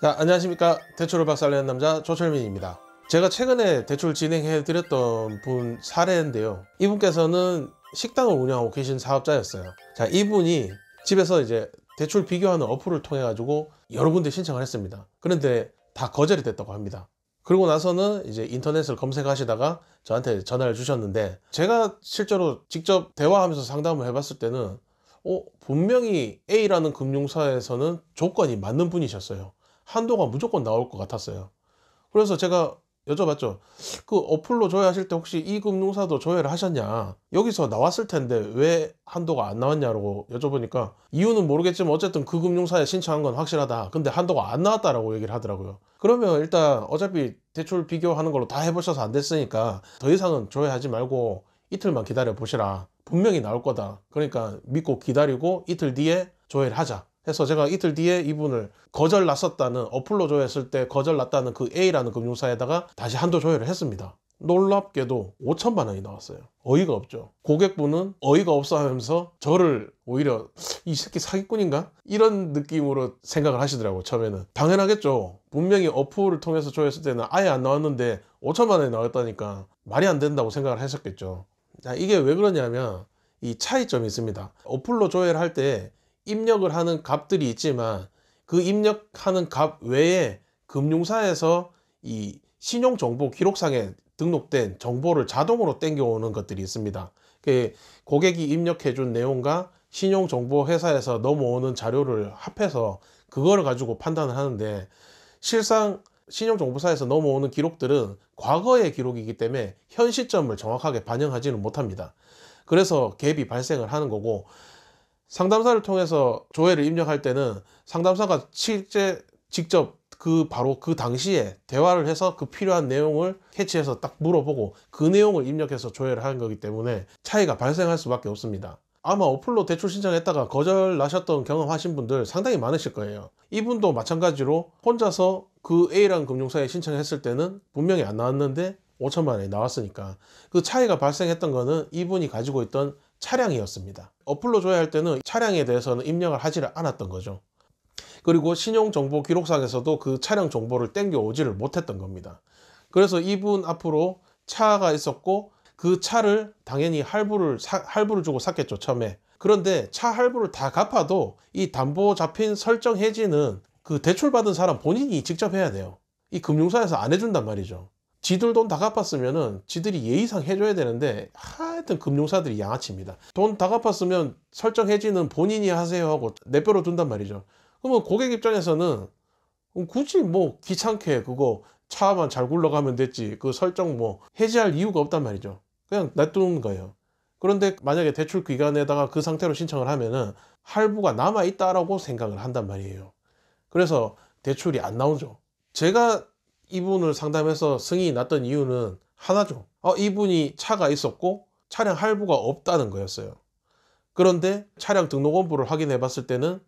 자, 안녕하십니까. 대출을 박살내는 남자 조철민입니다. 제가 최근에 대출 진행해 드렸던 분 사례인데요, 이분께서는 식당을 운영하고 계신 사업자였어요. 자, 이분이 집에서 이제 대출 비교하는 어플을 통해 가지고 여러 군데 신청을 했습니다. 그런데 다 거절이 됐다고 합니다. 그리고 나서는 이제 인터넷을 검색하시다가 저한테 전화를 주셨는데, 제가 실제로 직접 대화하면서 상담을 해봤을 때는 분명히 A라는 금융사에서는 조건이 맞는 분이셨어요. 한도가 무조건 나올 것 같았어요. 그래서 제가 여쭤봤죠. 그 어플로 조회하실 때 혹시 이 금융사도 조회를 하셨냐? 여기서 나왔을 텐데 왜 한도가 안 나왔냐고 여쭤보니까 이유는 모르겠지만 어쨌든 그 금융사에 신청한 건 확실하다. 근데 한도가 안 나왔다라고 얘기를 하더라고요. 그러면 일단 어차피 대출 비교하는 걸로 다 해보셔서 안 됐으니까 더 이상은 조회하지 말고 이틀만 기다려 보시라. 분명히 나올 거다. 그러니까 믿고 기다리고 이틀 뒤에 조회를 하자 해서, 제가 이틀 뒤에 이분을 거절 났었다는, 어플로 조회했을 때 거절 났다는 그 A라는 금융사에다가 다시 한도 조회를 했습니다. 놀랍게도 5천만 원이 나왔어요. 어이가 없죠. 고객분은 어이가 없어 하면서 저를 오히려 이 새끼 사기꾼인가? 이런 느낌으로 생각을 하시더라고요. 처음에는 당연하겠죠. 분명히 어플을 통해서 조회했을 때는 아예 안 나왔는데 5천만 원이 나왔다니까 말이 안 된다고 생각을 하셨겠죠. 자, 이게 왜 그러냐면 이 차이점이 있습니다. 어플로 조회를 할 때 입력을 하는 값들이 있지만 그 입력하는 값 외에 금융사에서 이 신용정보 기록상에 등록된 정보를 자동으로 땡겨오는 것들이 있습니다. 고객이 입력해준 내용과 신용정보 회사에서 넘어오는 자료를 합해서 그거를 가지고 판단을 하는데, 실상 신용정보사에서 넘어오는 기록들은 과거의 기록이기 때문에 현 시점을 정확하게 반영하지는 못합니다. 그래서 갭이 발생을 하는 거고, 상담사를 통해서 조회를 입력할 때는 상담사가 실제 직접 바로 그 당시에 대화를 해서 그 필요한 내용을 캐치해서 딱 물어보고 그 내용을 입력해서 조회를 하는 거기 때문에 차이가 발생할 수밖에 없습니다. 아마 어플로 대출 신청했다가 거절 나셨던 경험하신 분들 상당히 많으실 거예요. 이분도 마찬가지로 혼자서 그 A라는 금융사에 신청했을 때는 분명히 안 나왔는데 5천만 원이 나왔으니까, 그 차이가 발생했던 거는 이분이 가지고 있던 차량이었습니다. 어플로 조회할 때는 차량에 대해서는 입력을 하지를 않았던 거죠. 그리고 신용정보 기록상에서도 그 차량 정보를 땡겨 오지를 못했던 겁니다. 그래서 이분 앞으로 차가 있었고 그 차를 당연히 할부를 주고 샀겠죠, 처음에. 그런데 차 할부를 다 갚아도 이 담보 잡힌 설정 해지는 그 대출받은 사람 본인이 직접 해야 돼요. 이 금융사에서 안 해준단 말이죠. 지들 돈 다 갚았으면은 지들이 예의상 해줘야 되는데 하여튼 금융사들이 양아치입니다. 돈 다 갚았으면 설정 해지는 본인이 하세요 하고 내버려 둔단 말이죠. 그러면 고객 입장에서는 굳이 뭐 귀찮게 그거 차만 잘 굴러가면 됐지, 그 설정 뭐 해지할 이유가 없단 말이죠. 그냥 놔두는 거예요. 그런데 만약에 대출 기간에다가 그 상태로 신청을 하면은 할부가 남아 있다라고 생각을 한단 말이에요. 그래서 대출이 안 나오죠. 제가 이분을 상담해서 승인이 났던 이유는 하나죠. 이분이 차가 있었고 차량 할부가 없다는 거였어요. 그런데 차량 등록원부를 확인해 봤을 때는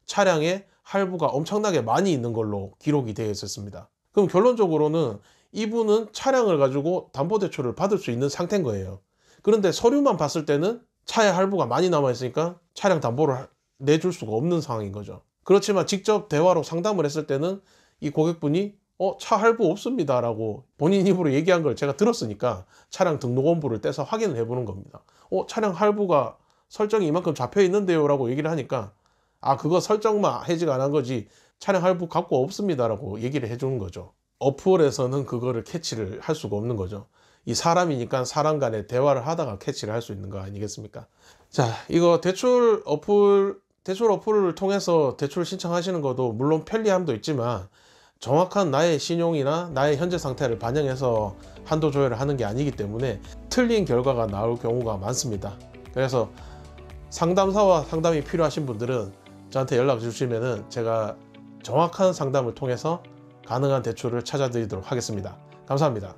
차량에 할부가 엄청나게 많이 있는 걸로 기록이 되어 있었습니다. 그럼 결론적으로는 이분은 차량을 가지고 담보대출을 받을 수 있는 상태인 거예요. 그런데 서류만 봤을 때는 차에 할부가 많이 남아 있으니까 차량 담보를 내줄 수가 없는 상황인 거죠. 그렇지만 직접 대화로 상담을 했을 때는 이 고객분이 차 할부 없습니다 라고 본인 입으로 얘기한 걸 제가 들었으니까 차량 등록원부를 떼서 확인을 해보는 겁니다. 차량 할부가 설정이 이만큼 잡혀 있는데요 라고 얘기를 하니까, 그거 설정만 해지가 안 한 거지 차량 할부 갖고 없습니다 라고 얘기를 해주는 거죠. 어플에서는 그거를 캐치를 할 수가 없는 거죠. 이 사람이니까 사람 간에 대화를 하다가 캐치를 할 수 있는 거 아니겠습니까? 자, 이거 대출 어플을 통해서 대출 신청하시는 것도 물론 편리함도 있지만 정확한 나의 신용이나 나의 현재 상태를 반영해서 한도 조회를 하는 게 아니기 때문에 틀린 결과가 나올 경우가 많습니다. 그래서 상담사와 상담이 필요하신 분들은 저한테 연락 주시면은 제가 정확한 상담을 통해서 가능한 대출을 찾아드리도록 하겠습니다. 감사합니다.